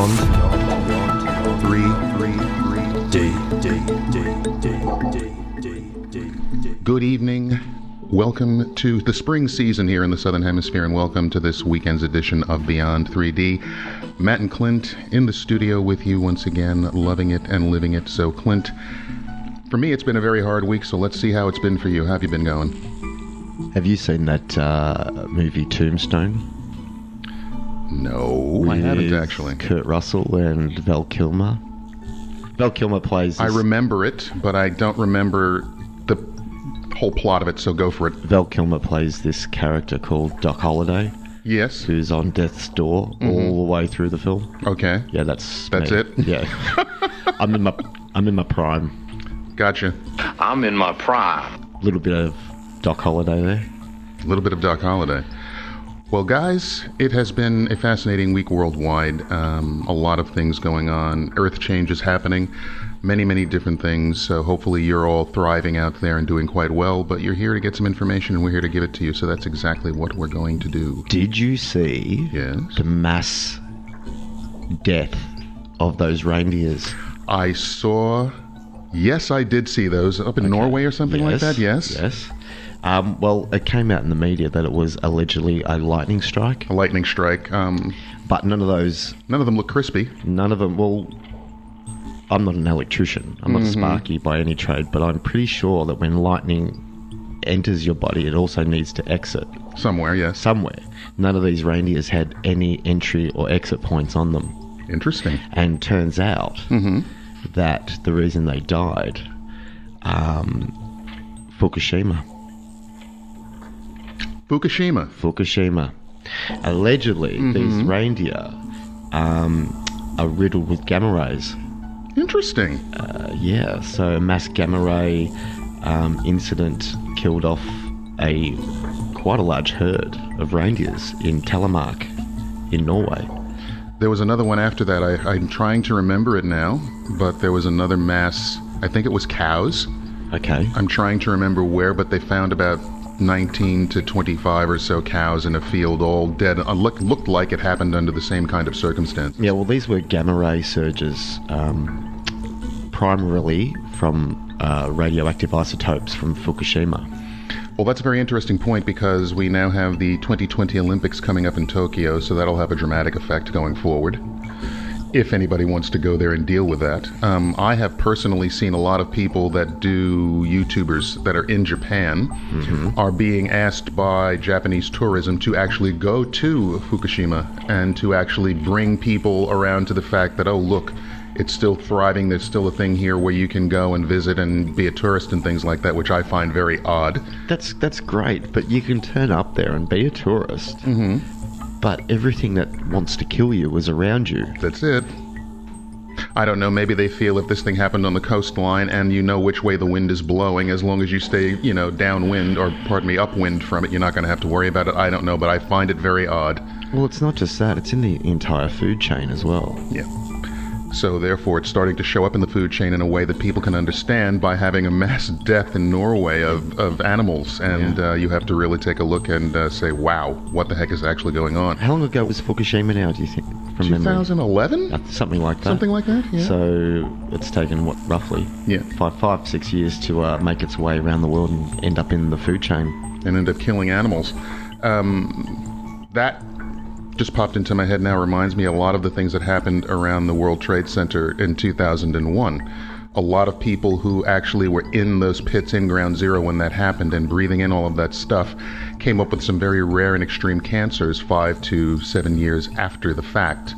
Beyond 3D. Good evening. Welcome to the spring season here in the Southern Hemisphere, and welcome to this weekend's edition of Beyond 3D. Matt and Clint in the studio with you once again, loving it and living it. So, Clint, for me, it's been a very hard week, so let's see how it's been for you. How have you been going? Have you seen that movie Tombstone? No, I haven't actually. Kurt Russell and Val Kilmer. Val Kilmer plays... I remember it, but I don't remember the whole plot of it, so go for it. Val Kilmer plays this character called Doc Holliday. Yes. Who's on death's door all the way through the film. Okay. Yeah, that's me. It? Yeah. I'm in my prime. Gotcha. I'm in my prime. A little bit of Doc Holliday there. A little bit of Doc Holliday. Well, guys, it has been a fascinating week worldwide. A lot of things going on. Earth changes happening. Many, many different things. So hopefully you're all thriving out there and doing quite well. But you're here to get some information, and we're here to give it to you. So that's exactly what we're going to do. Did you see the mass death of those reindeers? I saw... Yes, I did see those up in Norway or something like that. Yes. Yes. Well, it came out in the media that it was allegedly a lightning strike. A lightning strike. But none of them look crispy. None of them. Well, I'm not an electrician. I'm not a sparky by any trade, but I'm pretty sure that when lightning enters your body, it also needs to exit. Somewhere, yes. Somewhere. None of these reindeers had any entry or exit points on them. Interesting. And turns out that the reason they died, Fukushima. Allegedly, these reindeer are riddled with gamma rays. Interesting. Yeah, so a mass gamma ray incident killed off quite a large herd of reindeers in Telemark in Norway. There was another one after that. I'm trying to remember it now, but there was another mass. I think it was cows. Okay. I'm trying to remember where, but they found about 19 to 25 or so cows in a field, all dead. Looked like it happened under the same kind of circumstance. Yeah, well, these were gamma ray surges, primarily from radioactive isotopes from Fukushima. Well, that's a very interesting point, because we now have the 2020 Olympics coming up in Tokyo, so that'll have a dramatic effect going forward, if anybody wants to go there and deal with that. I have personally seen a lot of people that do YouTubers that are in Japan are being asked by Japanese tourism to actually go to Fukushima and to actually bring people around to the fact that, oh, look, it's still thriving. There's still a thing here where you can go and visit and be a tourist and things like that, which I find very odd. That's great, but you can turn up there and be a tourist. But everything that wants to kill you is around you. That's it. I don't know, maybe they feel if this thing happened on the coastline and you know which way the wind is blowing, as long as you stay, downwind, or upwind from it, you're not going to have to worry about it. I don't know, but I find it very odd. Well, it's not just that, it's in the entire food chain as well. Yeah. So therefore, it's starting to show up in the food chain in a way that people can understand by having a mass death in Norway of animals. And you have to really take a look and say, wow, what the heck is actually going on? How long ago was Fukushima now, do you think, from 2011? memory? Something like that. Something like that, yeah. So it's taken, roughly? Yeah. 5-6 years to make its way around the world and end up in the food chain. And end up killing animals. That just popped into my head now, reminds me a lot of the things that happened around the World Trade Center in 2001. A lot of people who actually were in those pits in Ground Zero when that happened and breathing in all of that stuff came up with some very rare and extreme cancers 5 to 7 years after the fact.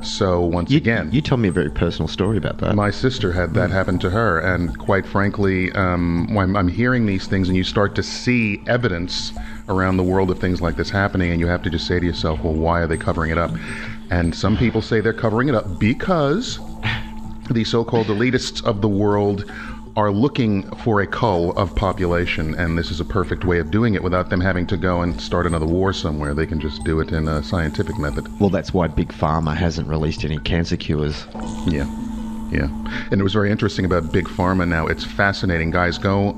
So once again... You told me a very personal story about that. My sister had that happen to her, and quite frankly, when I'm hearing these things and you start to see evidence around the world of things like this happening, and you have to just say to yourself, well, why are they covering it up? And some people say they're covering it up because the so-called elitists of the world are looking for a cull of population, and this is a perfect way of doing it without them having to go and start another war somewhere. They can just do it in a scientific method. Well, that's why Big Pharma hasn't released any cancer cures. Yeah. And it was very interesting about Big Pharma now. It's fascinating. Guys, go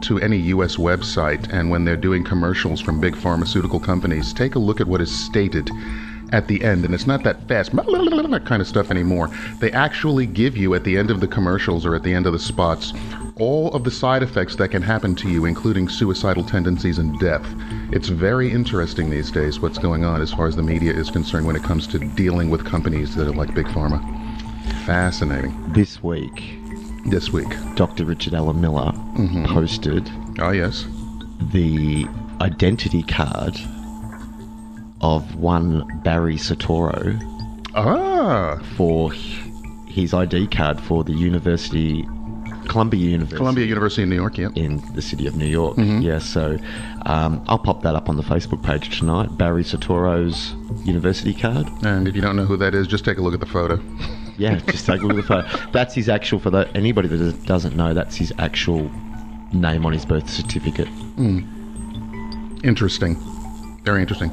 to any U.S. website, and when they're doing commercials from big pharmaceutical companies, take a look at what is stated at the end, and it's not that fast kind of stuff anymore. They actually give you at the end of the commercials or at the end of the spots all of the side effects that can happen to you, including suicidal tendencies and death. It's very interesting these days what's going on as far as the media is concerned when it comes to dealing with companies that are like Big Pharma. Fascinating. This week, Dr. Richard Allen Miller posted Oh, yes. the identity card of one Barry Soetoro for his ID card for the Columbia University in New York, yeah. in the city of New York. Yeah, so I'll pop that up on the Facebook page tonight. Barry Soetoro's university card. And if you don't know who that is, just take a look at the photo. Yeah, just take a look at the photo. That's his actual, for anybody that doesn't know, that's his actual name on his birth certificate. Interesting. Very interesting.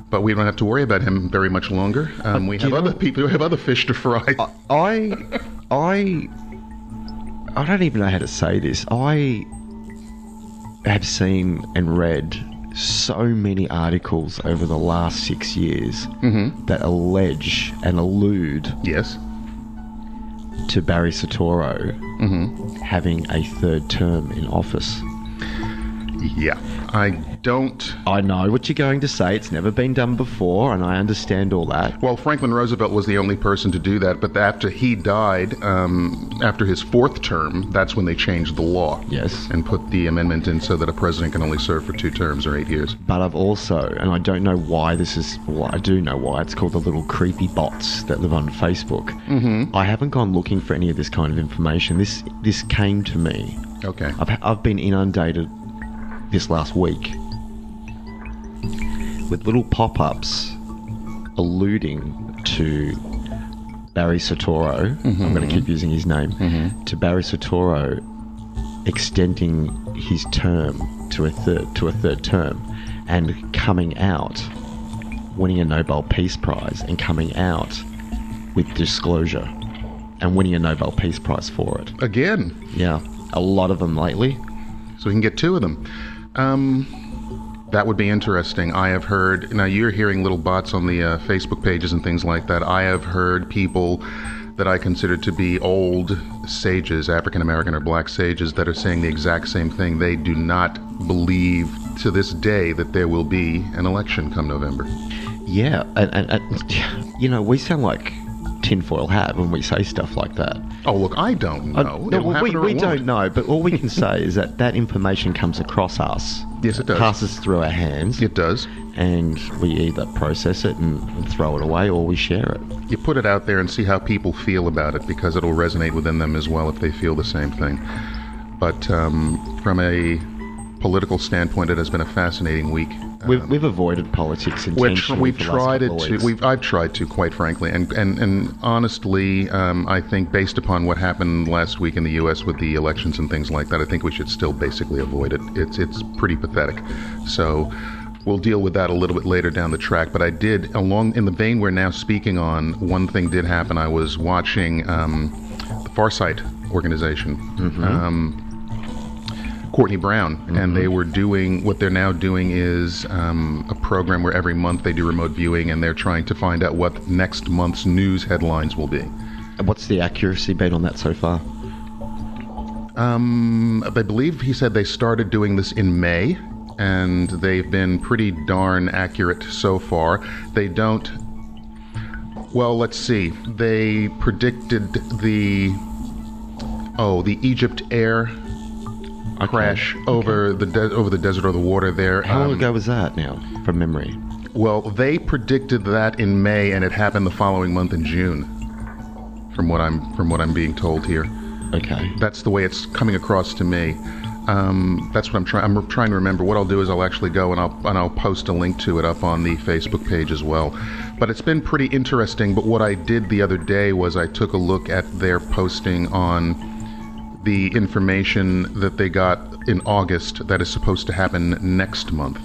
But we don't have to worry about him very much longer. We have other people who have other fish to fry. I don't even know how to say this. I have seen and read so many articles over the last 6 years that allege and allude Yes. to Barry Soetoro having a third term in office. Yeah. I know what you're going to say. It's never been done before, and I understand all that. Well, Franklin Roosevelt was the only person to do that, but after he died, after his fourth term, that's when they changed the law. Yes. And put the amendment in so that a president can only serve for 2 terms or 8 years. But I've also, and I don't know why I do know why, it's called the little creepy bots that live on Facebook. I haven't gone looking for any of this kind of information. This came to me. Okay. I've been inundated this last week with little pop-ups alluding to Barry Soetoro. I'm going to keep using his name. To Barry Soetoro extending his term to a third term and coming out, winning a Nobel Peace Prize and coming out with disclosure and winning a Nobel Peace Prize for it. Again. Yeah, a lot of them lately. So we can get 2 of them. That would be interesting. I have heard, now you're hearing little bots on the Facebook pages and things like that. I have heard people that I consider to be old sages, African American or black sages, that are saying the exact same thing. They do not believe to this day that there will be an election come November. Yeah, and we sound like tinfoil hat when we say stuff like that. Oh, look, I don't know. We don't know, but all we can say is that information comes across us. Yes, it does. Passes through our hands. It does. And we either process it and throw it away, or we share it. You put it out there and see how people feel about it, because it'll resonate within them as well if they feel the same thing. But from a political standpoint, it has been a fascinating week. We've avoided politics intentionally. We've tried it to. I've tried to, quite frankly, and honestly, I think based upon what happened last week in the U.S. with the elections and things like that, I think we should still basically avoid it. It's pretty pathetic. So we'll deal with that a little bit later down the track. But I did, along in the vein we're now speaking on, one thing did happen. I was watching the Farsight organization. Courtney Brown, and they were doing, what they're now doing is a program where every month they do remote viewing, and they're trying to find out what next month's news headlines will be. What's the accuracy been on that so far? I believe he said they started doing this in May, and they've been pretty darn accurate so far. They don't, well, let's see, they predicted the Egypt Air crash over the desert or the water there. How long ago was that now, from memory? Well, they predicted that in May, and it happened the following month in June, from what I'm being told here. Okay. That's the way it's coming across to me. That's what I'm trying to remember. What I'll do is I'll actually go and I'll post a link to it up on the Facebook page as well. But it's been pretty interesting. But what I did the other day was I took a look at their posting on the information that they got in August that is supposed to happen next month.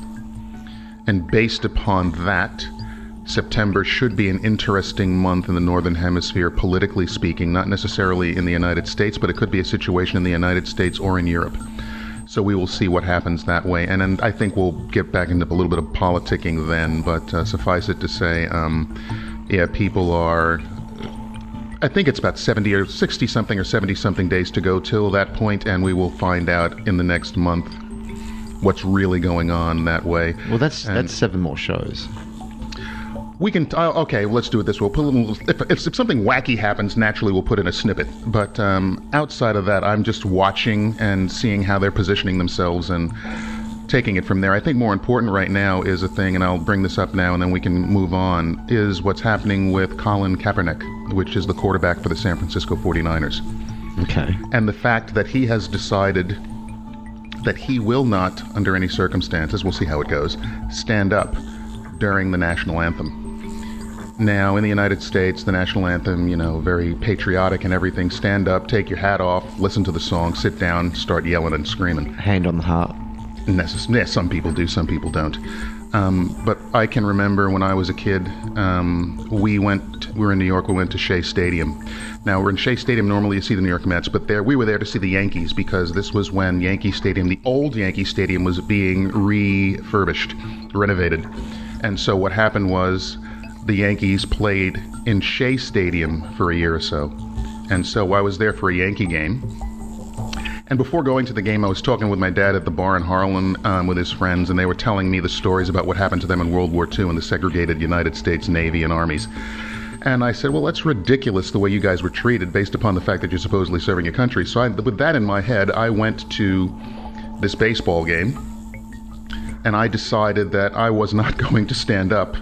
And based upon that, September should be an interesting month in the Northern Hemisphere, politically speaking, not necessarily in the United States, but it could be a situation in the United States or in Europe. So we will see what happens that way. And then I think we'll get back into a little bit of politicking then, but suffice it to say, people are... I think it's about 70 or 60-something or 70-something days to go till that point, and we will find out in the next month what's really going on that way. Well, that's 7 more shows. We can... okay, let's do it this way. We'll put a little, if something wacky happens, naturally we'll put in a snippet. But outside of that, I'm just watching and seeing how they're positioning themselves and taking it from there. I think more important right now is a thing, and I'll bring this up now and then we can move on, is what's happening with Colin Kaepernick, which is the quarterback for the San Francisco 49ers. Okay. And the fact that he has decided that he will not, under any circumstances, we'll see how it goes, stand up during the national anthem. Now, in the United States, the national anthem, very patriotic and everything. Stand up, take your hat off, listen to the song, sit down, start yelling and screaming. Hand on the heart. Yes, some people do, some people don't. But I can remember when I was a kid, we were in New York, we went to Shea Stadium. Now, we're in Shea Stadium, normally you see the New York Mets, but we were there to see the Yankees because this was when Yankee Stadium, the old Yankee Stadium, was being refurbished, renovated. And so what happened was the Yankees played in Shea Stadium for a year or so. And so I was there for a Yankee game. And before going to the game, I was talking with my dad at the bar in Harlem with his friends, and they were telling me the stories about what happened to them in World War II in the segregated United States Navy and armies. And I said, well, that's ridiculous the way you guys were treated based upon the fact that you're supposedly serving your country. So with that in my head, I went to this baseball game, and I decided that I was not going to stand up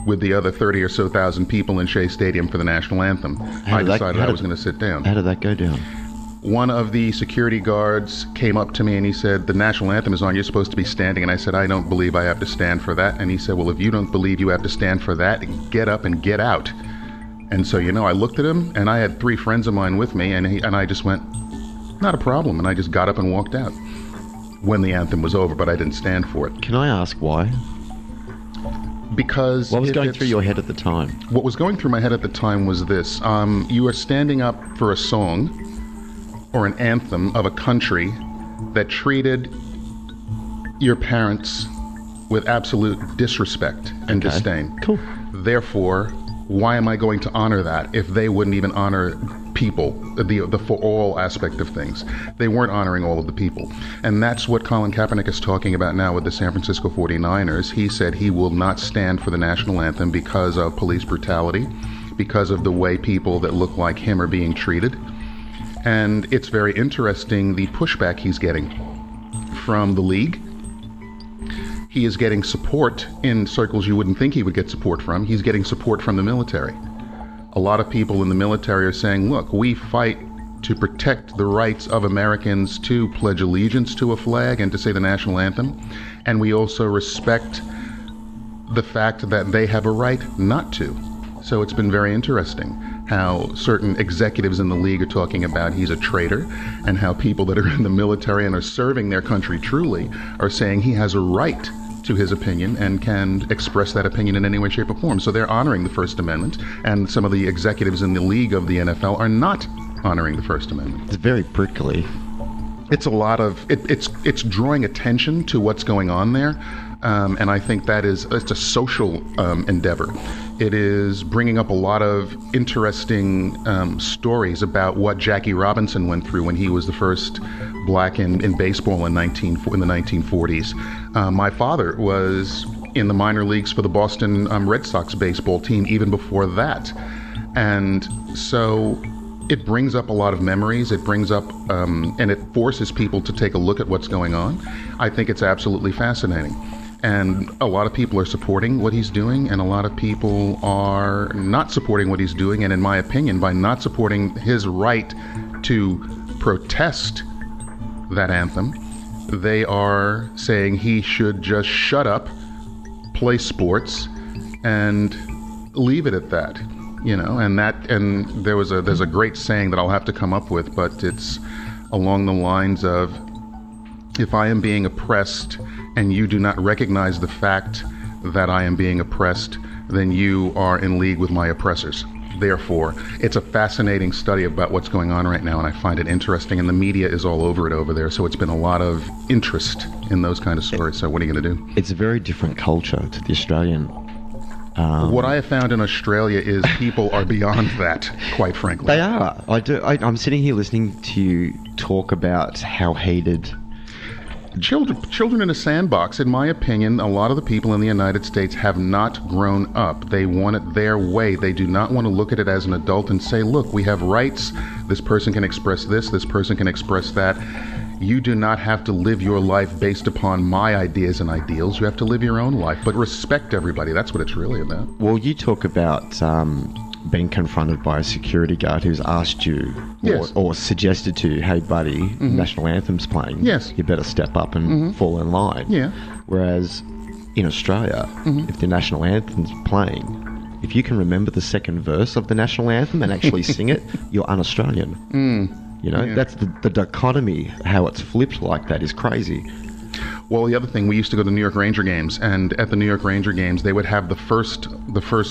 with the other 30 or so thousand people in Shea Stadium for the national anthem. I decided I was going to sit down. How did that go down? One of the security guards came up to me and he said, the national anthem is on, you're supposed to be standing. And I said, I don't believe I have to stand for that. And he said, well, if you don't believe you have to stand for that, get up and get out. And so, I looked at him, and I had 3 friends of mine with me, and I just went, not a problem. And I just got up and walked out when the anthem was over, but I didn't stand for it. Can I ask why? Because... What was going through your head at the time? What was going through my head at the time was this. You are standing up for a song or an anthem of a country that treated your parents with absolute disrespect and disdain. Cool. Therefore, why am I going to honor that if they wouldn't even honor people, the for all aspect of things? They weren't honoring all of the people. And that's what Colin Kaepernick is talking about now with the San Francisco 49ers. He said he will not stand for the national anthem because of police brutality, because of the way people that look like him are being treated. And it's very interesting the pushback he's getting from the league. He is getting support in circles you wouldn't think he would get support from. He's getting support from the military. A lot of people in the military are saying, look, we fight to protect the rights of Americans to pledge allegiance to a flag and to say the national anthem. And we also respect the fact that they have a right not to. So it's been very interesting how certain executives in the league are talking about he's a traitor, and how people that are in the military and are serving their country truly are saying he has a right to his opinion and can express that opinion in any way, shape, or form. So they're honoring the First Amendment, and some of the executives in the league of the NFL are not honoring the First Amendment. It's very prickly. It's a lot of it's drawing attention to what's going on there, and I think it's a social endeavor. It is bringing up a lot of interesting stories about what Jackie Robinson went through when he was the first black in baseball in the 1940s. My father was in the minor leagues for the Boston Red Sox baseball team even before that, and so it brings up a lot of memories. It brings up and it forces people to take a look at what's going on. I think it's absolutely fascinating. And a lot of people are supporting what he's doing, and a lot of people are not supporting what he's doing. And in my opinion, by not supporting his right to protest that anthem, they are saying he should just shut up, play sports, and leave it at that. And there's a great saying that I'll have to come up with, but it's along the lines of, if I am being oppressed and you do not recognize the fact that I am being oppressed, then you are in league with my oppressors. Therefore, it's a fascinating study about what's going on right now, and I find it interesting, and the media is all over it over there, so it's been a lot of interest in those kind of stories. So what are you going to do? It's a very different culture to the Australian. What I have found in Australia is people are beyond that, quite frankly. They are. I'm sitting here listening to you talk about how heated... Children in a sandbox, in my opinion, a lot of the people in the United States have not grown up. They want it their way. They do not want to look at it as an adult and say, look, we have rights. This person can express this person can express that. You do not have to live your life based upon my ideas and ideals. You have to live your own life, but respect everybody. That's what it's really about. Well, you talk about being confronted by a security guard who's asked you or suggested to you, hey buddy, national anthem's playing. Yes. You better step up and fall in line. Yeah. Whereas in Australia, if the national anthem's playing, if you can remember the second verse of the national anthem and actually sing it, you're un-Australian. You know, that's the dichotomy. How it's flipped like that is crazy. Well, the other thing, we used to go to New York Ranger games, and at the New York Ranger games, they would have the first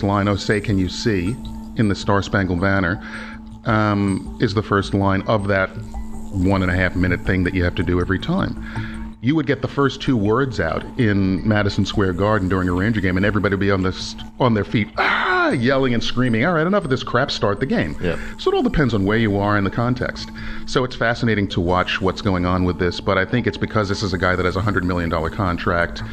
line, "Oh, say can you see," in the Star Spangled Banner, is the first line of that 1.5 minute thing that you have to do every time. You would get the first two words out in Madison Square Garden during a Ranger game, and everybody would be on their feet, yelling and screaming, all right, enough of this crap, start the game. Yep. So it all depends on where you are in the context. So it's fascinating to watch what's going on with this, but I think it's because this is a guy that has a $100 million contract,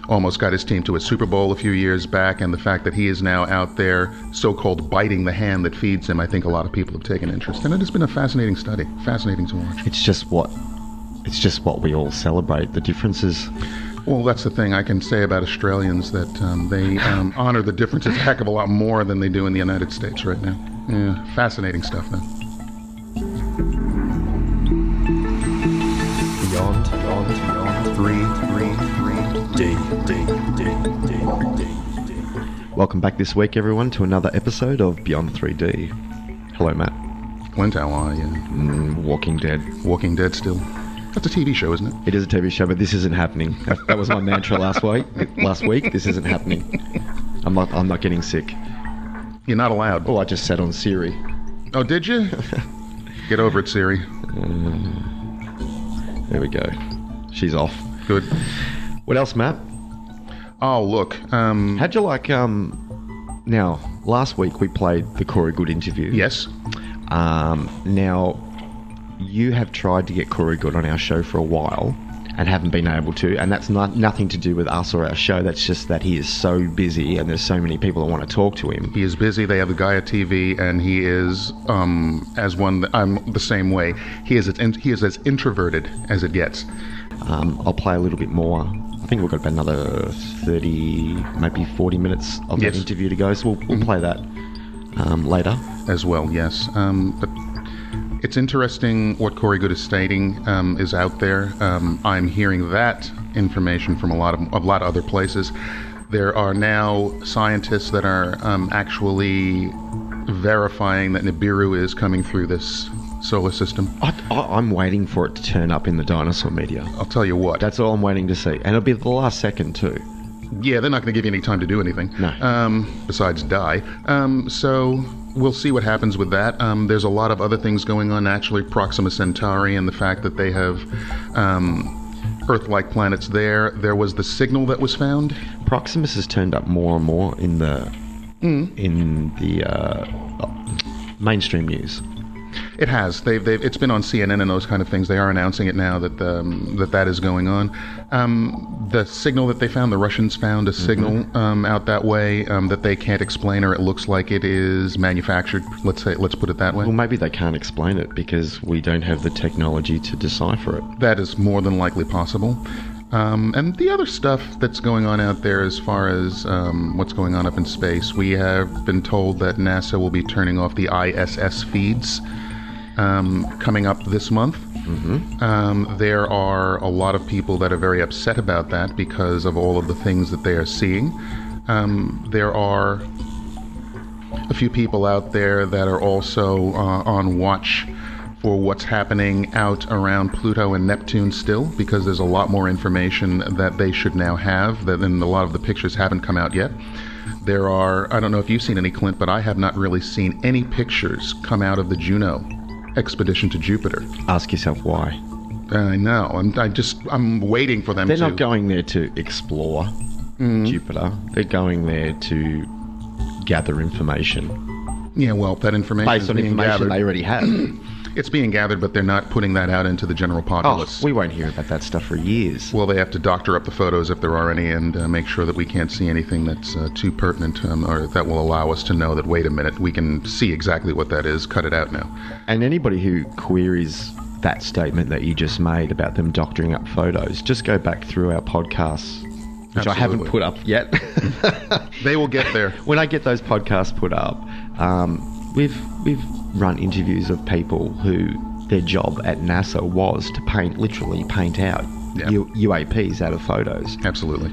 almost got his team to a Super Bowl a few years back, and the fact that he is now out there so-called biting the hand that feeds him, I think a lot of people have taken interest in it. It's been a fascinating study, fascinating to watch. It's just what we all celebrate. The differences. Well, that's the thing I can say about Australians, that they honor the differences a heck of a lot more than they do in the United States right now. Yeah, fascinating stuff, though. Beyond 3D. Welcome back this week, everyone, to another episode of Beyond 3D. Hello, Matt. Clint, how are you? Walking Dead. Walking Dead still. That's a TV show, isn't it? It is a TV show, but this isn't happening. That was my mantra last week. This isn't happening. I'm not getting sick. You're not allowed. Oh, I just sat on Siri. Oh, did you? Get over it, Siri. There we go. She's off. Good. What else, Matt? Oh, look. How'd you like... Now, last week we played the Corey Goode interview. Yes. Now, you have tried to get Corey Goode on our show for a while and haven't been able to, and that's nothing to do with us or our show. That's just that he is so busy and there's so many people that want to talk to him. He is busy. They have the guy at TV, and he is, I'm the same way. He is as introverted as it gets. I'll play a little bit more. I think we've got about another 30, maybe 40 minutes of that interview to go, so we'll play that later. As well, yes. But it's interesting what Corey Goode is stating is out there. I'm hearing that information from a lot of other places. There are now scientists that are actually verifying that Nabiru is coming through this solar system. I'm waiting for it to turn up in the dinosaur media. I'll tell you what. That's all I'm waiting to see. And it'll be the last second too. Yeah, they're not going to give you any time to do anything. No. Besides die. So we'll see what happens with that. There's a lot of other things going on, actually. Proxima Centauri and the fact that they have Earth-like planets there. There was the signal that was found. Proximus has turned up more and more in the mainstream news. It has. It's been on CNN and those kind of things. They are announcing it now that that is going on. The signal that they found, the Russians found a signal out that way that they can't explain, or it looks like it is manufactured. Let's put it that way. Well, maybe they can't explain it because we don't have the technology to decipher it. That is more than likely possible. And the other stuff that's going on out there as far as what's going on up in space, we have been told that NASA will be turning off the ISS feeds coming up this month. There are a lot of people that are very upset about that because of all of the things that they are seeing. There are a few people out there that are also on watch for what's happening out around Pluto and Neptune still, because there's a lot more information that they should now have, and a lot of the pictures haven't come out yet. There are, I don't know if you've seen any, Clint, but I have not really seen any pictures come out of the Juno expedition to Jupiter. Ask yourself why. I know. I'm waiting for them They're to... not going there to explore Jupiter. They're going there to gather information. Yeah, well, that information Based is on being information gathered. they already have. It's being gathered, but they're not putting that out into the general populace. We won't hear about that stuff for years. Well, they have to doctor up the photos if there are any and make sure that we can't see anything that's too pertinent or that will allow us to know that, wait a minute, we can see exactly what that is. Cut it out now. And anybody who queries that statement that you just made about them doctoring up photos, just go back through our podcasts, which I haven't put up yet. They will get there. When I get those podcasts put up, we've run interviews of people who their job at NASA was to literally paint out UAPs out of photos. Absolutely.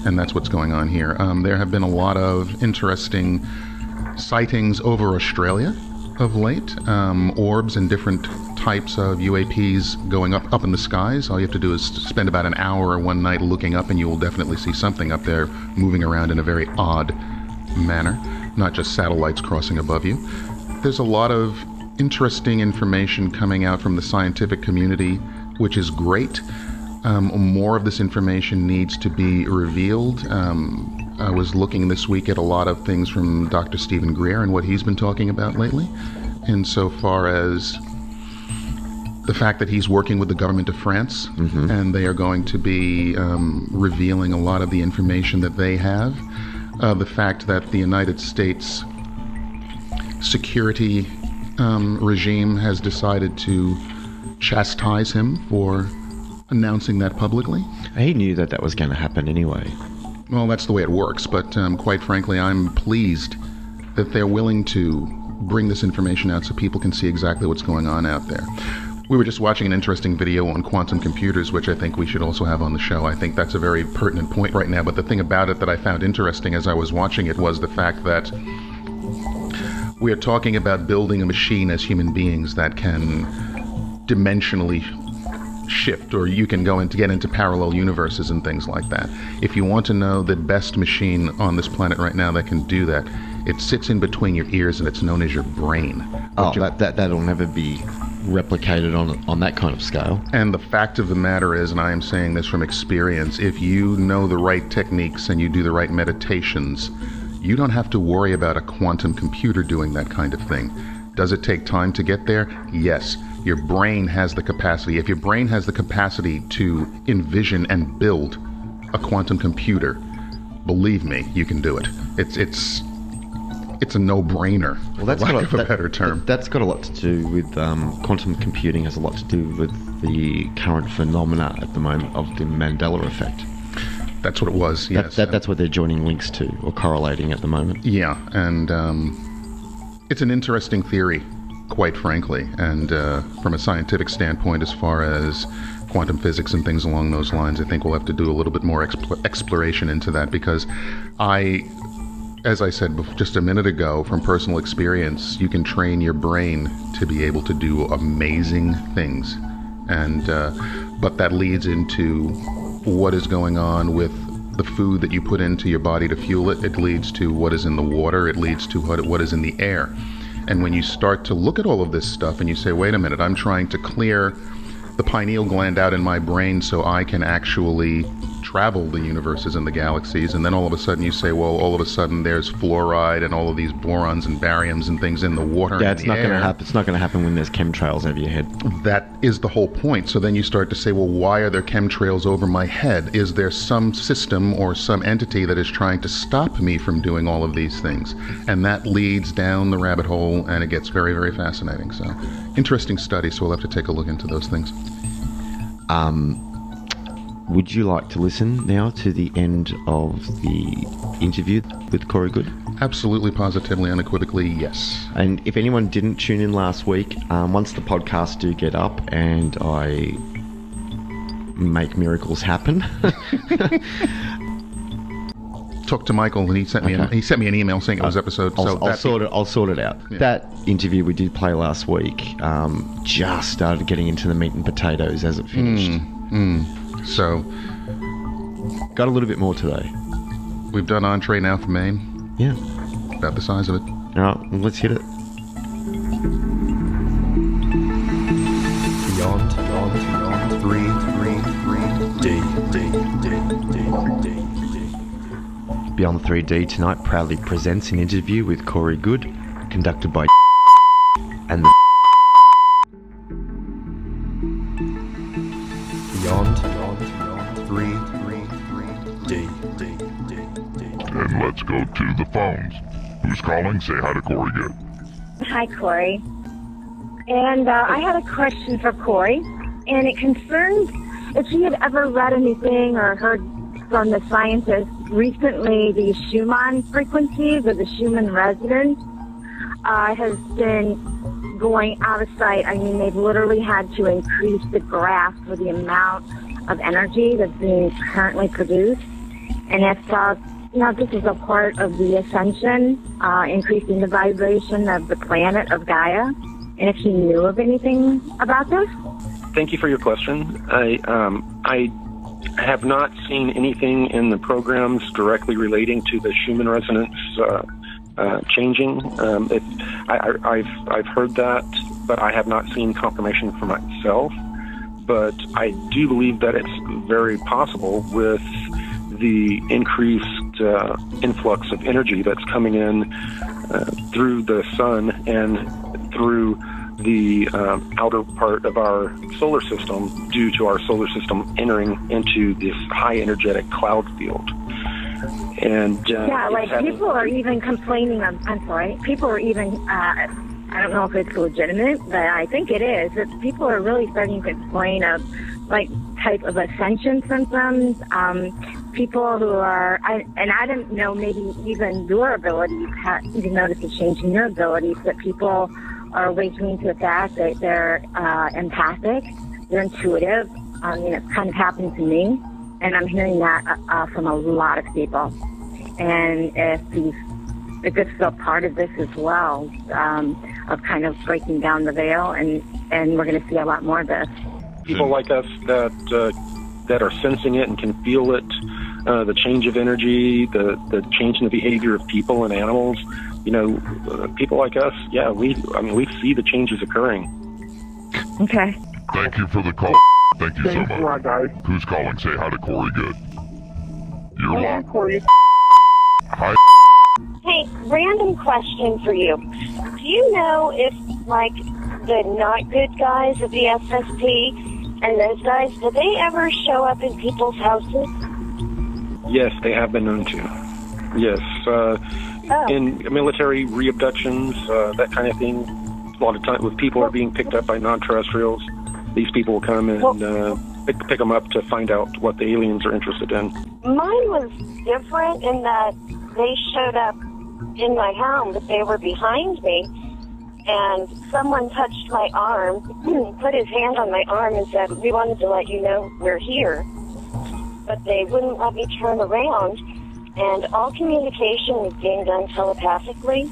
And that's what's going on here. There have been a lot of interesting sightings over Australia of late. Orbs and different types of UAPs going up in the skies. All you have to do is spend about an hour or one night looking up and you will definitely see something up there moving around in a very odd manner, not just satellites crossing above you. There's a lot of interesting information coming out from the scientific community, which is great. More of this information needs to be revealed. I was looking this week at a lot of things from Dr. Stephen Greer and what he's been talking about lately, insofar as the fact that he's working with the government of France, and they are going to be revealing a lot of the information that they have. The fact that the United States security regime has decided to chastise him for announcing that publicly. He knew that was going to happen anyway. Well, that's the way it works, but quite frankly, I'm pleased that they're willing to bring this information out so people can see exactly what's going on out there. We were just watching an interesting video on quantum computers, which I think we should also have on the show. I think that's a very pertinent point right now, but the thing about it that I found interesting as I was watching it was the fact that we are talking about building a machine as human beings that can dimensionally shift, or you can get into parallel universes and things like that. If you want to know the best machine on this planet right now that can do that, it sits in between your ears and it's known as your brain. That'll never be replicated on that kind of scale. And the fact of the matter is, and I am saying this from experience, if you know the right techniques and you do the right meditations, you don't have to worry about a quantum computer doing that kind of thing. Does it take time to get there? Yes. Your brain has the capacity. If your brain has the capacity to envision and build a quantum computer, believe me, you can do it. It's a no-brainer, for lack of a better term. That's got a lot to do with quantum computing. Has a lot to do with the current phenomena at the moment of the Mandela effect. That's what it was, yes. That's what they're joining links to, or correlating at the moment. Yeah, and it's an interesting theory, quite frankly, and from a scientific standpoint, as far as quantum physics and things along those lines, I think we'll have to do a little bit more exploration into that, because as I said just a minute ago, from personal experience, you can train your brain to be able to do amazing things, and but that leads into what is going on with the food that you put into your body to fuel it. It leads to what is in the water. It leads to what is in the air. And when you start to look at all of this stuff and you say, wait a minute, I'm trying to clear the pineal gland out in my brain so I can actually travel the universes and the galaxies, and then all of a sudden you say, well, all of a sudden there's fluoride and all of these borons and baryons and things in the water. Yeah, it's not going to happen. It's not going to happen when there's chemtrails over your head. That is the whole point. So then you start to say, well, why are there chemtrails over my head? Is there some system or some entity that is trying to stop me from doing all of these things? And that leads down the rabbit hole, and it gets very, very fascinating. So interesting study. So we'll have to take a look into those things. Would you like to listen now to the end of the interview with Corey Goode? Absolutely, positively, unequivocally, yes. And if anyone didn't tune in last week, once the podcasts do get up and I make miracles happen, talk to Michael, and he sent me an email saying it was episode. I'll sort it out. Yeah. That interview we did play last week just started getting into the meat and potatoes as it finished. So, got a little bit more today. We've done entree now for main. Yeah. About the size of it. All right, well, let's hit it. Beyond 3D. Beyond 3D tonight proudly presents an interview with Corey Goode, conducted by and the Beyond 3D. And let's go to the phones. Who's calling? Say hi to Corey Goode. Hi, Corey. And I had a question for Corey, and it concerns if he had ever read anything or heard from the scientists recently. The Schumann frequencies, or the Schumann resonance, has been going out of sight. I mean, they've literally had to increase the graph for the amount of energy that's being currently produced. And if this is a part of the ascension, increasing the vibration of the planet of Gaia, and if he knew of anything about this? Thank you for your question. I have not seen anything in the programs directly relating to the Schumann resonance changing. I've heard that, but I have not seen confirmation for myself. But I do believe that it's very possible with the increased influx of energy that's coming in through the sun and through the outer part of our solar system, due to our solar system entering into this high energetic cloud field. And people are even complaining of, people are even, I don't know if it's legitimate, but I think it is, that people are really starting to complain of type of ascension symptoms, people who are, and I don't know, maybe even your abilities, you notice a change in your abilities, that people are awakening to the fact that they're empathic, they're intuitive. It's kind of happened to me, and I'm hearing that from a lot of people. And if this is a part of this as well, of kind of breaking down the veil, and we're going to see a lot more of this. People like us that are sensing it and can feel it, the change of energy, the change in the behavior of people and animals. People like us, we see the changes occurring. Okay. Thank you for the call. Thank you so much. Guys. Who's calling? Say hi to Corey Goode. You're live. Corey. Hi. Hey, random question for you. Do you know if, the not good guys of the SSP and those guys, do they ever show up in people's houses? Yes, they have been known to. Yes. In military re-abductions, that kind of thing. A lot of time, when people are being picked up by non-terrestrials, these people will come and pick them up to find out what the aliens are interested in. Mine was different in that they showed up in my home, but they were behind me, and someone touched my arm, put his hand on my arm and said, "We wanted to let you know we're here." But they wouldn't let me turn around, and all communication was being done telepathically.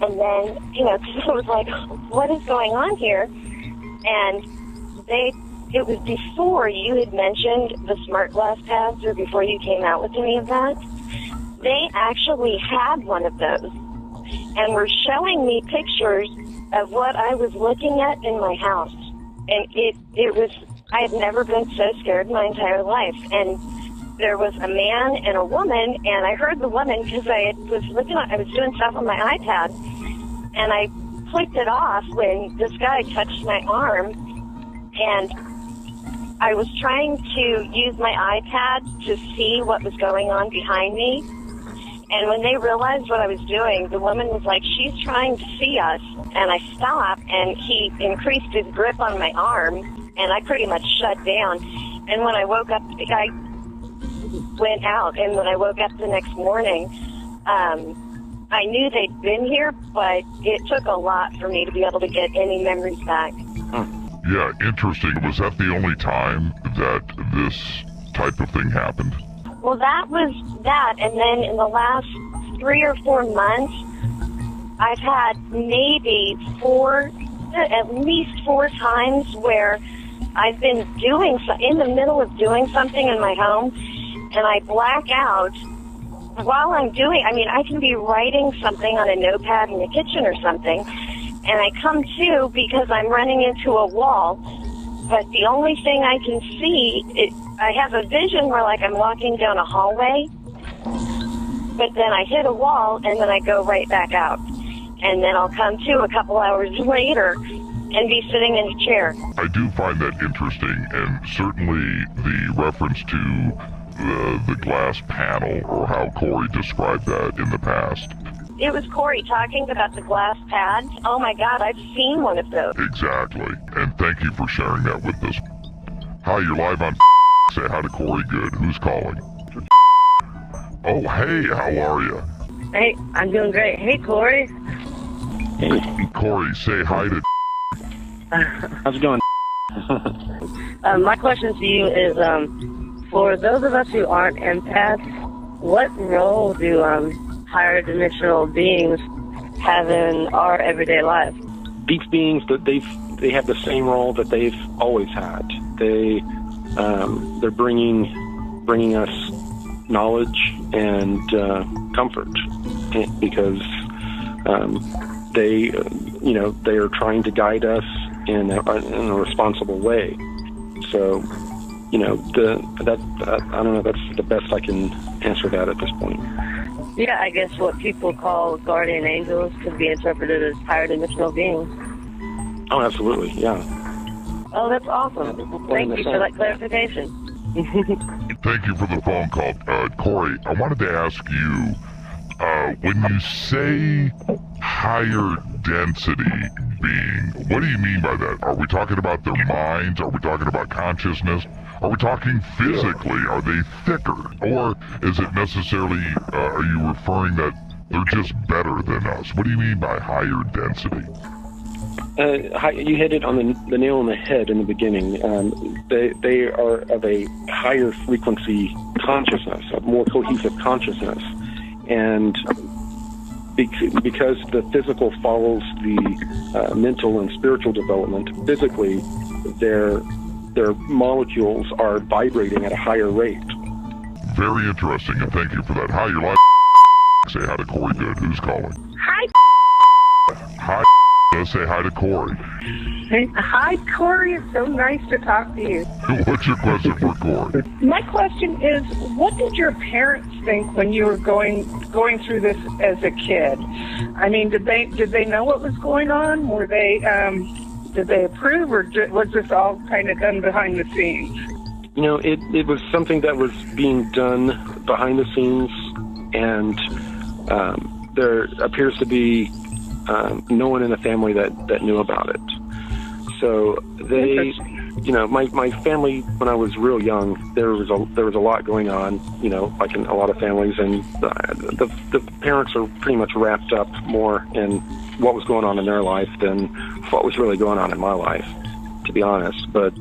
And then, because I was like, what is going on here? And it was before you had mentioned the smart glass pads, or before you came out with any of that. They actually had one of those and were showing me pictures of what I was looking at in my house. And it was, I had never been so scared in my entire life. And there was a man and a woman, and I heard the woman because I was doing stuff on my iPad, and I clicked it off when this guy touched my arm, and I was trying to use my iPad to see what was going on behind me. And when they realized what I was doing, the woman was like, "She's trying to see us." And I stopped, and he increased his grip on my arm, and I pretty much shut down. And when I woke up, the guy went out, and when I woke up the next morning, I knew they'd been here, but it took a lot for me to be able to get any memories back. Yeah, interesting. Was that the only time that this type of thing happened? Well, that was that, and then in the last 3 or 4 months, I've had maybe at least 4 times where I've been in the middle of doing something in my home, and I black out, while I'm doing, I can be writing something on a notepad in the kitchen or something, and I come to because I'm running into a wall, but the only thing I can see, I have a vision where like I'm walking down a hallway, but then I hit a wall and then I go right back out. And then I'll come to a couple hours later and be sitting in a chair. I do find that interesting, and certainly the reference to the glass panel, or how Corey described that in the past. It was Corey talking about the glass pads. Oh my God, I've seen one of those. Exactly, and thank you for sharing that with us. Hi, you're live on Say hi to Corey Goode. Who's calling? Oh, hey, how are you? Hey, I'm doing great. Hey, Corey. Hey. Corey, say hi to How's it going? My question to you is, for those of us who aren't empaths, what role do higher dimensional beings have in our everyday lives? These beings, that they have the same role that they've always had. They're bringing us knowledge and comfort, because they are trying to guide us in a responsible way. So, I don't know. That's the best I can answer that at this point. Yeah, I guess what people call guardian angels could be interpreted as higher dimensional beings. Oh, absolutely, yeah. Oh, that's awesome. Thank you for that clarification. Thank you for the phone call. Corey, I wanted to ask you, when you say higher density being, what do you mean by that? Are we talking about their minds? Are we talking about consciousness? Are we talking physically? Are they thicker? Or is it necessarily, are you referring that they're just better than us? What do you mean by higher density? You hit it on the nail on the head in the beginning. They are of a higher frequency consciousness, a more cohesive consciousness. And because the physical follows the mental and spiritual development, physically, their molecules are vibrating at a higher rate. Very interesting, and thank you for that. Hi, you're live. Say hi to Corey Goode. Who's calling? Hi. Hi. Say hi to Corey. Hi, Corey. It's so nice to talk to you. What's your question for Corey? My question is, what did your parents think when you were going through this as a kid? I mean, did they know what was going on? Were they did they approve, or was this all kind of done behind the scenes? It was something that was being done behind the scenes, and there appears to be no one in the family that knew about it. So they, my family, when I was real young, there was a lot going on, like in a lot of families, and the parents are pretty much wrapped up more in what was going on in their life than what was really going on in my life, to be honest. But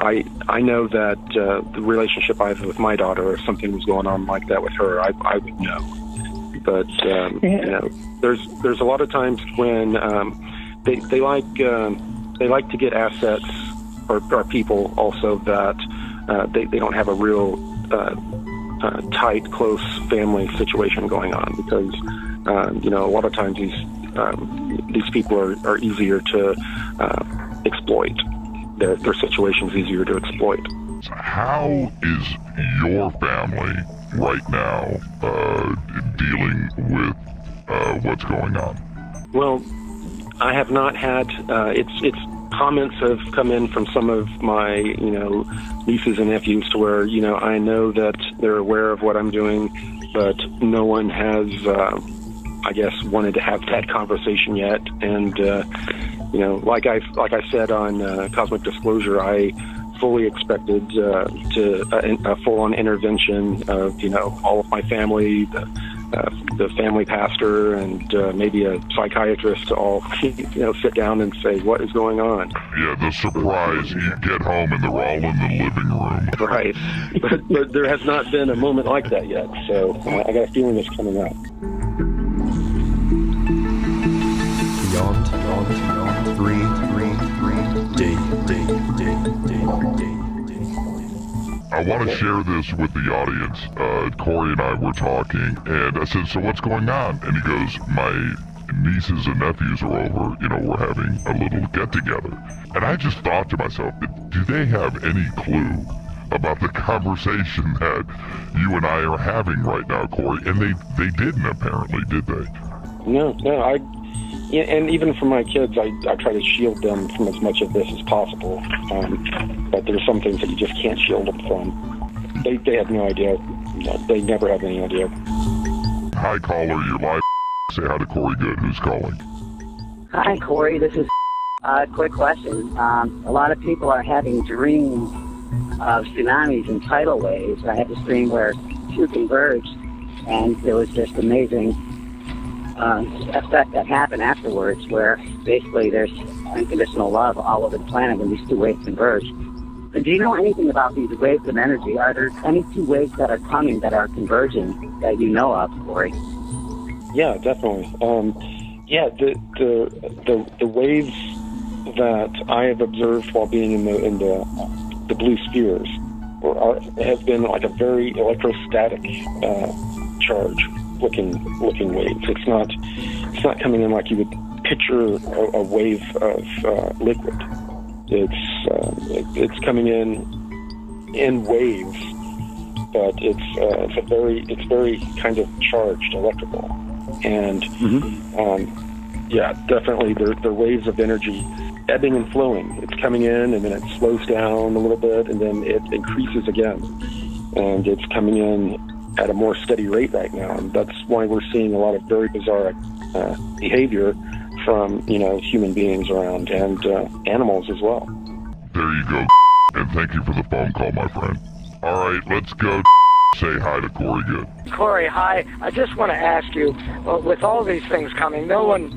I know that the relationship I have with my daughter, if something was going on like that with her, I would know. But there's a lot of times when they like to get assets or people also that they don't have a real tight, close family situation going on, because a lot of times these people are easier to exploit. Their situation's easier to exploit. How is your family right now dealing with what's going on? Well, I have not had. It's comments have come in from some of my nieces and nephews to where I know that they're aware of what I'm doing, but no one has I guess wanted to have that conversation yet. And like I said on Cosmic Disclosure, I fully expected a full-on intervention of all of my family, the family pastor, and maybe a psychiatrist to all sit down and say what is going on. Yeah, the surprise, you get home and they're all in the living room. Right, but there has not been a moment like that yet, so I got a feeling it's coming up. Beyond 3D. I want to share this with the audience. Corey and I were talking, and I said, so what's going on? And he goes, my nieces and nephews are over, we're having a little get-together. And I just thought to myself, do they have any clue about the conversation that you and I are having right now, Corey? And they didn't, apparently, did they? No, and even for my kids, I try to shield them from as much of this as possible. But there's some things that you just can't shield them from. They have no idea. They never have any idea. Hi, caller. You're live. Say hi to Corey Goode. Who's calling? Hi, Corey. This is quick question. A lot of people are having dreams of tsunamis and tidal waves. I had this dream where two converged, and there was this amazing effect that happened afterwards where basically there's unconditional love all over the planet when these two waves converge. But do you know anything about these waves of energy? Are there any two waves that are coming that are converging that you know of, Corey? Yeah, definitely. The waves that I have observed while being in the blue spheres have been like a very electrostatic charge looking waves. It's not coming in like you would picture a wave of liquid. It's coming in waves, but it's very kind of charged electrical. And definitely they're waves of energy ebbing and flowing. It's coming in and then it slows down a little bit and then it increases again. And it's coming in at a more steady rate right now. And that's why we're seeing a lot of very bizarre behavior from, human beings around and animals as well. There you go. And thank you for the phone call, my friend. All right, let's go. Say hi to Corey Goode. Corey, hi. I just want to ask you, with all these things coming, no one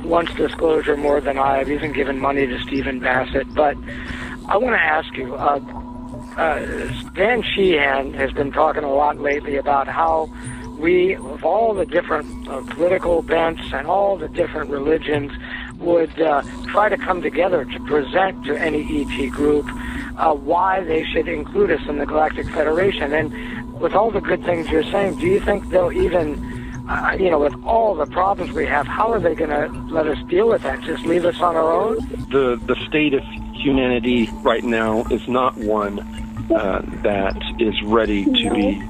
wants disclosure more than I have, even given money to Stephen Bassett, but I want to ask you, Dan Sheehan has been talking a lot lately about how we, with all the different political bents and all the different religions, would try to come together to present to any ET group why they should include us in the Galactic Federation. And with all the good things you're saying, do you think they'll even, with all the problems we have, how are they going to let us deal with that? Just leave us on our own? The state of humanity right now is not one that is ready to be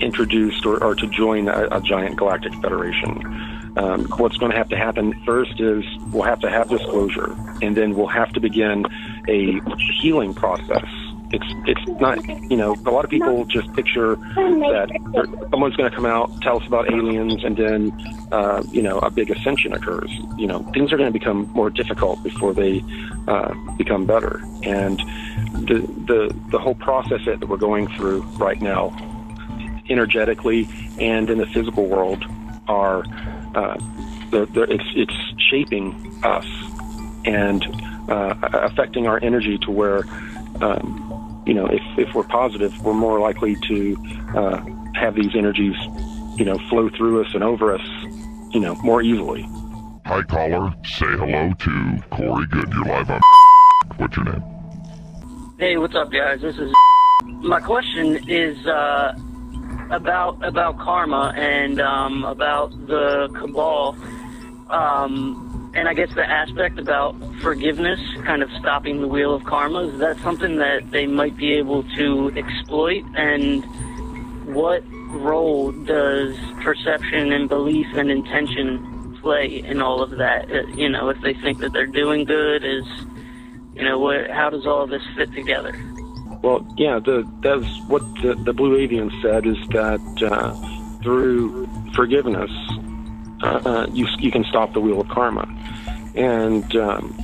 introduced or to join a giant galactic federation. What's going to have to happen first is we'll have to have disclosure, and then we'll have to begin a healing process. It's not, a lot of people just picture that someone's going to come out, tell us about aliens, and then, a big ascension occurs. Things are going to become more difficult before they become better. And the whole process that we're going through right now, energetically and in the physical world, are it's shaping us and affecting our energy to where if we're positive, we're more likely to have these energies flow through us and over us more easily. Hi, caller. Say hello to Corey Goode. You're live on. What's your name? Hey, what's up, guys? This is. My question is about karma and about the cabal, and I guess the aspect about forgiveness, kind of stopping the wheel of karma. Is that something that they might be able to exploit? And what role does perception and belief and intention play in all of that? If they think that they're doing good, how does all of this fit together? Well, yeah, that's what the Blue Avian said, is that through forgiveness, you can stop the wheel of karma. And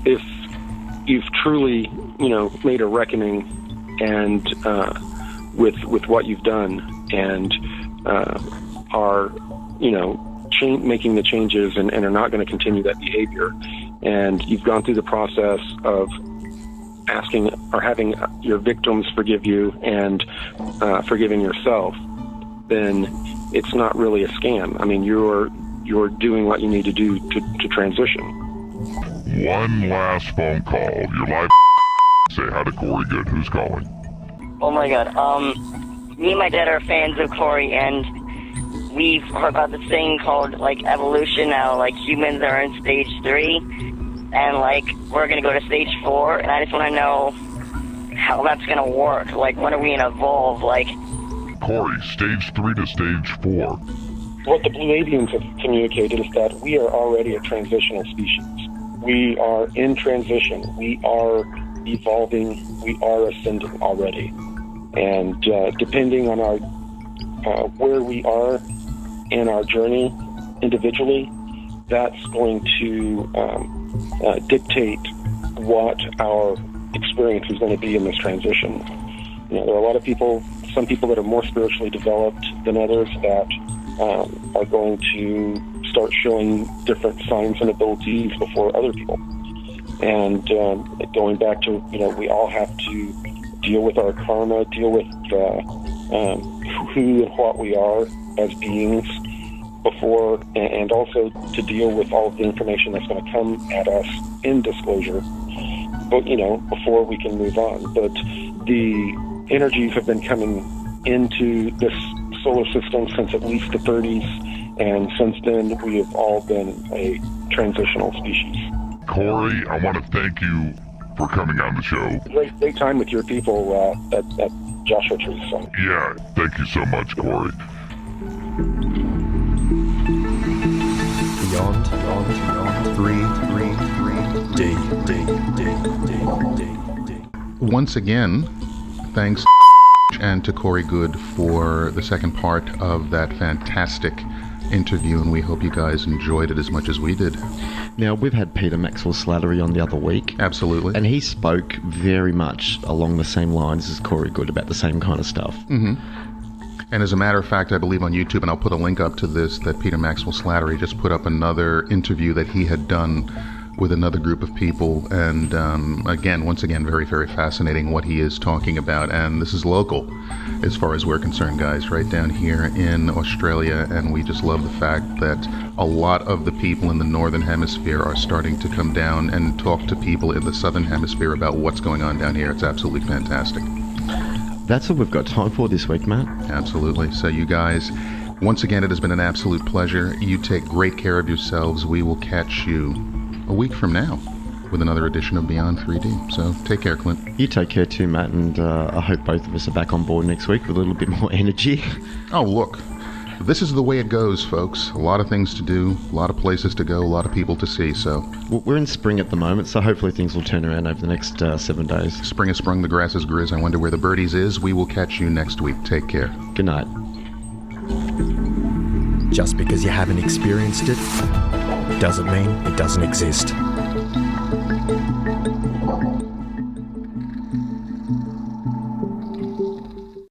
if you've truly, made a reckoning and with what you've done and are, making the changes and are not going to continue that behavior, and you've gone through the process of asking or having your victims forgive you and forgiving yourself, then it's not really a scam. I mean, you're doing what you need to do to transition. One last phone call. You're live. Say hi to Corey Goode. Who's calling? Oh my god. Me and my dad are fans of Corey, and we've heard about this thing called, like, evolution now. Like, humans are in stage 3, and, like, we're gonna go to stage 4, and I just want to know how that's gonna work. Like, when are we gonna evolve? Like, Corey, stage 3 to stage 4. What the Blue Avians have communicated is that we are already a transitional species. We are in transition. We are evolving. We are ascending already. And depending on our where we are in our journey individually, that's going to dictate what our experience is going to be in this transition. You know, there are a lot of people, some people that are more spiritually developed than others that are going to start showing different signs and abilities before other people. And going back to, you know, we all have to deal with our karma, deal with who and what we are as beings before, and also to deal with all of the information that's going to come at us in disclosure, but, you know, before we can move on. But the energies have been coming into this solar system since at least the 30s, and since then we have all been a transitional species. Corey, I want to thank you for coming on the show. Great time with your people at Joshua Tree. So. Yeah, thank you so much, Corey. Beyond 3D. Once again, thanks and to Corey Goode for the second part of that fantastic interview, and we hope you guys enjoyed it as much as we did. Now, we've had Peter Maxwell Slattery on the other week. Absolutely. And he spoke very much along the same lines as Corey Goode about the same kind of stuff. Mm-hmm. And as a matter of fact, I believe on YouTube, and I'll put a link up to this, that Peter Maxwell Slattery just put up another interview that he had done with another group of people. And once again, very, very fascinating what he is talking about. And this is local as far as we're concerned, guys, right down here in Australia. And we just love the fact that a lot of the people in the Northern Hemisphere are starting to come down and talk to people in the Southern Hemisphere about what's going on down here. It's absolutely fantastic. That's all we've got time for this week, Matt. Absolutely. So you guys, once again, it has been an absolute pleasure. You take great care of yourselves. We will catch you a week from now with another edition of Beyond 3D. So take care, Clint. You take care too, Matt, and I hope both of us are back on board next week with a little bit more energy. Oh, look. This is the way it goes, folks. A lot of things to do, a lot of places to go, a lot of people to see, so... Well, we're in spring at the moment, so hopefully things will turn around over the next 7 days. Spring has sprung, the grass is grizz. I wonder where the birdies is. We will catch you next week. Take care. Good night. Just because you haven't experienced it doesn't mean it doesn't exist.